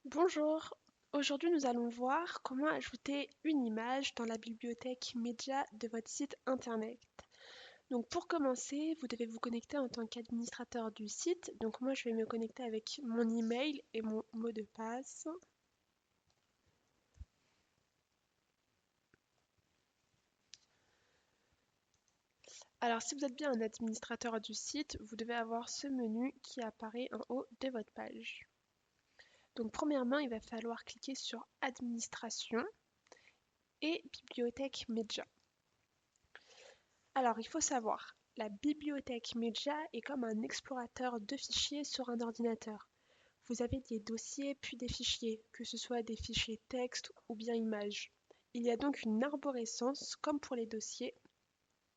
Bonjour, aujourd'hui nous allons voir comment ajouter une image dans la bibliothèque média de votre site internet. Donc pour commencer, vous devez vous connecter en tant qu'administrateur du site. Donc moi je vais me connecter avec mon email et mon mot de passe. Alors si vous êtes bien un administrateur du site, vous devez avoir ce menu qui apparaît en haut de votre page. Donc premièrement, il va falloir cliquer sur Administration et Bibliothèque média. Alors, il faut savoir, la bibliothèque média est comme un explorateur de fichiers sur un ordinateur. Vous avez des dossiers puis des fichiers, que ce soit des fichiers texte ou bien images. Il y a donc une arborescence, comme pour les dossiers,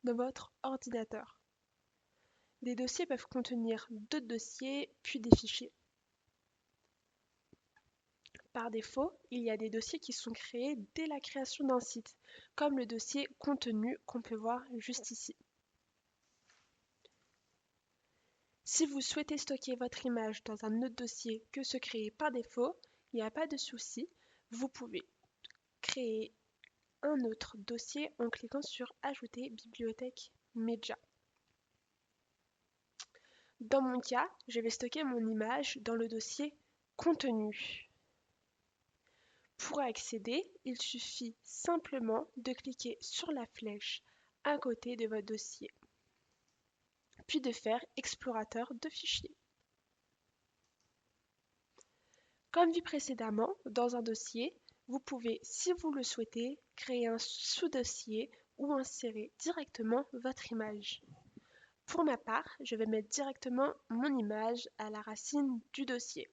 dans votre ordinateur. Des dossiers peuvent contenir d'autres dossiers puis des fichiers. Par défaut, il y a des dossiers qui sont créés dès la création d'un site, comme le dossier contenu qu'on peut voir juste ici. Si vous souhaitez stocker votre image dans un autre dossier que ce créé par défaut, il n'y a pas de souci, vous pouvez créer un autre dossier en cliquant sur Ajouter bibliothèque média. Dans mon cas, je vais stocker mon image dans le dossier Contenu. Pour accéder, il suffit simplement de cliquer sur la flèche à côté de votre dossier, puis de faire Explorateur de fichiers. Comme vu précédemment, dans un dossier, vous pouvez, si vous le souhaitez, créer un sous-dossier ou insérer directement votre image. Pour ma part, je vais mettre directement mon image à la racine du dossier.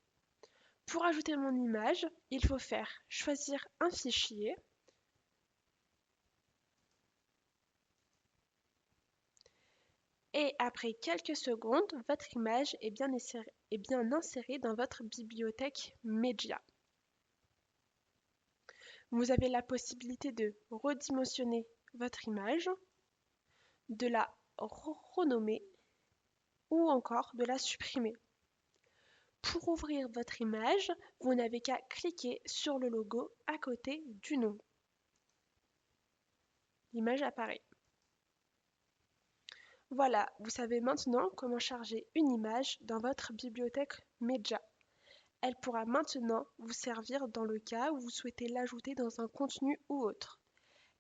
Pour ajouter mon image, il faut faire choisir un fichier, et après quelques secondes, votre image est bien insérée dans votre bibliothèque média. Vous avez la possibilité de redimensionner votre image, de la renommer ou encore de la supprimer. Pour ouvrir votre image, vous n'avez qu'à cliquer sur le logo à côté du nom. L'image apparaît. Voilà, vous savez maintenant comment charger une image dans votre bibliothèque média. Elle pourra maintenant vous servir dans le cas où vous souhaitez l'ajouter dans un contenu ou autre.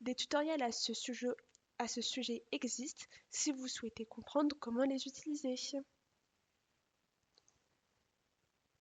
Des tutoriels à ce sujet existent si vous souhaitez comprendre comment les utiliser.